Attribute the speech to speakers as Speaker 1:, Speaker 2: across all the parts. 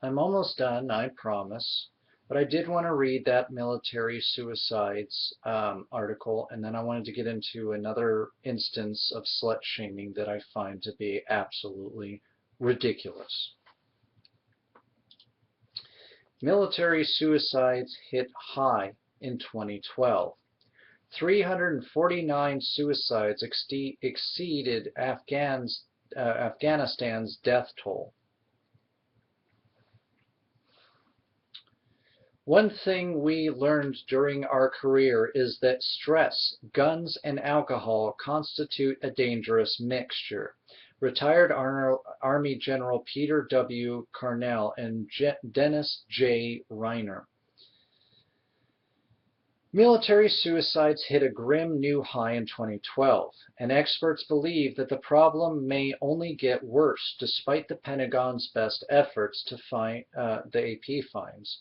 Speaker 1: I'm almost done, I promise. But I did want to read that military suicides article, and then I wanted to get into another instance of slut shaming that I find to be absolutely ridiculous. Military suicides hit high in 2012. 349 suicides exceeded Afghanistan's death toll. One thing we learned during our career is that stress, guns, and alcohol constitute a dangerous mixture. Retired Army General Peter W. Carnell and Dennis J. Reiner. Military suicides hit a grim new high in 2012, and experts believe that the problem may only get worse despite the Pentagon's best efforts to find the AP finds.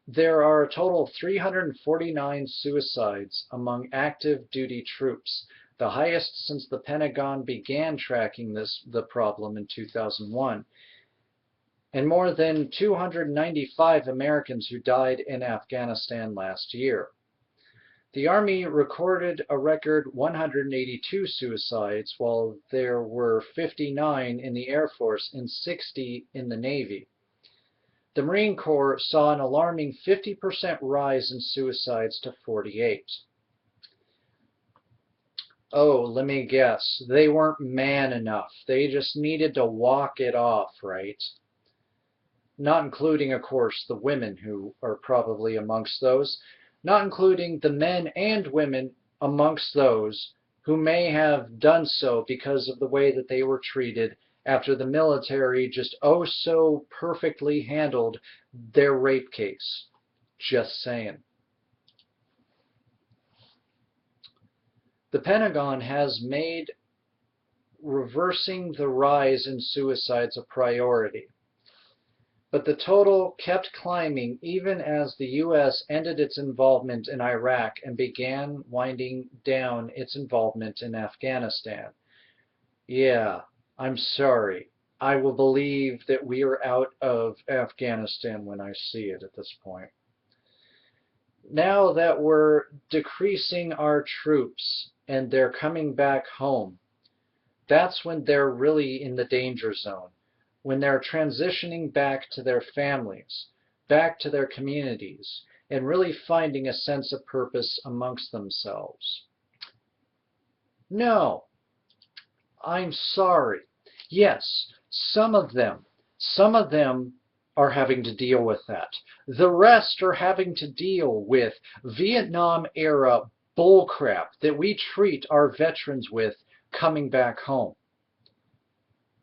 Speaker 1: There are a total of 349 suicides among active duty troops, the highest since the Pentagon began tracking the problem in 2001, and more than 295 Americans who died in Afghanistan last year. The Army recorded a record 182 suicides, while there were 59 in the Air Force and 60 in the Navy. The Marine Corps saw an alarming 50% rise in suicides to 48. Oh, let me guess. They weren't man enough. They just needed to walk it off, right? Not including, of course, the women who are probably amongst those. Not including the men and women amongst those who may have done so because of the way that they were treated after the military just oh so perfectly handled their rape case. Just saying. The Pentagon has made reversing the rise in suicides a priority. But the total kept climbing even as the U.S. ended its involvement in Iraq and began winding down its involvement in Afghanistan. Yeah, I'm sorry. I will believe that we are out of Afghanistan when I see it at this point. Now that we're decreasing our troops and they're coming back home, that's when they're really in the danger zone. When they're transitioning back to their families, back to their communities, and really finding a sense of purpose amongst themselves. No, I'm sorry. Yes, some of them are having to deal with that. The rest are having to deal with Vietnam-era bullcrap that we treat our veterans with coming back home.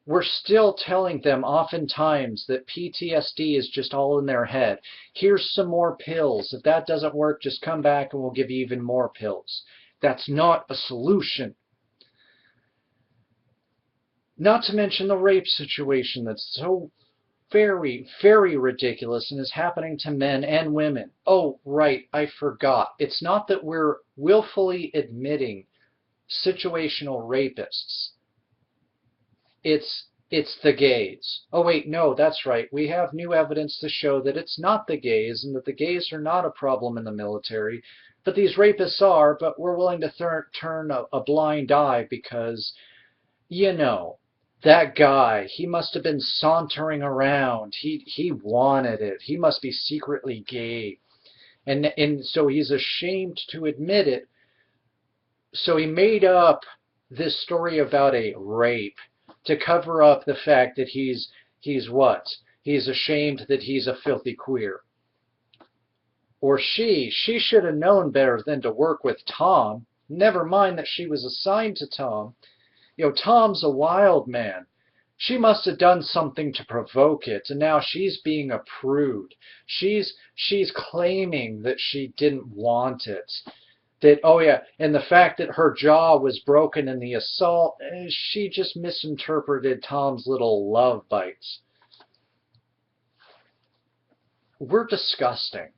Speaker 1: We're still telling them oftentimes that PTSD is just all in their head. Here's some more pills. If that doesn't work, just come back and we'll give you even more pills. That's not a solution. Not to mention the rape situation that's so very, very ridiculous and is happening to men and women. Oh, right, I forgot. It's not that we're willfully admitting situational rapists. It's the gays. Oh wait, no, that's right. We have new evidence to show that it's not the gays and that the gays are not a problem in the military, but these rapists are, but we're willing to turn a blind eye because, you know, that guy, he must have been sauntering around. He wanted it. He must be secretly gay. And so he's ashamed to admit it. So he made up this story about a rape to cover up the fact that he's what? He's ashamed that he's a filthy queer. Or she should have known better than to work with Tom. Never mind that she was assigned to Tom. You know, Tom's a wild man. She must have done something to provoke it, and now she's being a prude. She's claiming that she didn't want it. That, oh yeah, and the fact that her jaw was broken in the assault, she just misinterpreted Tom's little love bites. We're disgusting.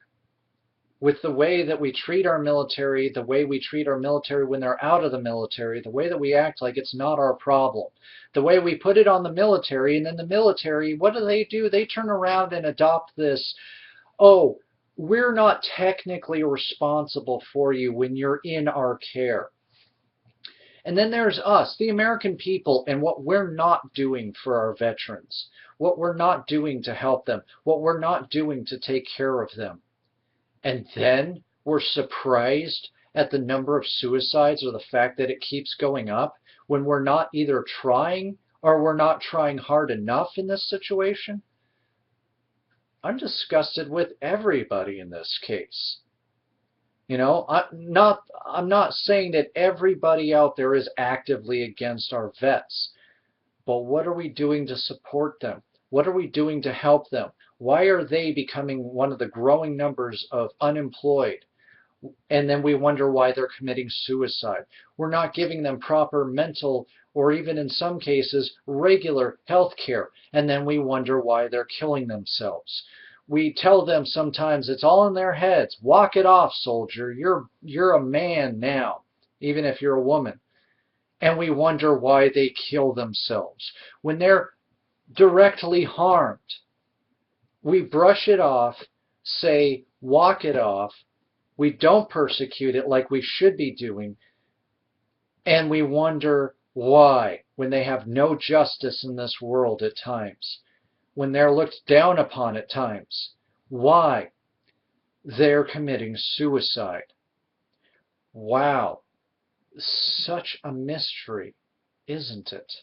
Speaker 1: with the way that we treat our military, the way we treat our military when they're out of the military, the way that we act like it's not our problem, the way we put it on the military, and then the military, what do? They turn around and adopt this, oh, we're not technically responsible for you when you're in our care. And then there's us, the American people, and what we're not doing for our veterans, what we're not doing to help them, what we're not doing to take care of them. And then we're surprised at the number of suicides or the fact that it keeps going up when we're not either trying or we're not trying hard enough in this situation. I'm disgusted with everybody in this case. You know, I'm not saying that everybody out there is actively against our vets, but what are we doing to support them? What are we doing to help them? Why are they becoming one of the growing numbers of unemployed? And then we wonder why they're committing suicide. We're not giving them proper mental or even in some cases regular health care. And then we wonder why they're killing themselves. We tell them sometimes it's all in their heads. Walk it off, soldier. You're a man now, even if you're a woman. And we wonder why they kill themselves. When they're directly harmed, we brush it off, say, walk it off. We don't persecute it like we should be doing. And we wonder why, when they have no justice in this world at times, when they're looked down upon at times, why they're committing suicide. Wow, such a mystery, isn't it?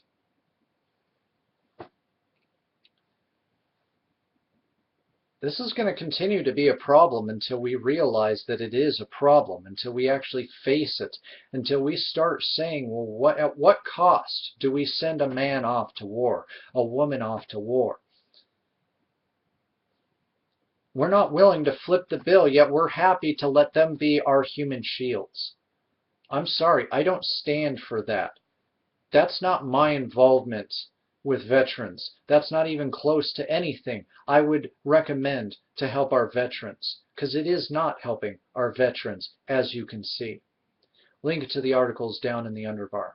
Speaker 1: This is going to continue to be a problem until we realize that it is a problem, until we actually face it, until we start saying, well, at what cost do we send a man off to war, a woman off to war? We're not willing to flip the bill, yet we're happy to let them be our human shields. I'm sorry, I don't stand for that. That's not my involvement with veterans. That's not even close to anything I would recommend to help our veterans, because it is not helping our veterans, as you can see. Link to the articles down in the underbar.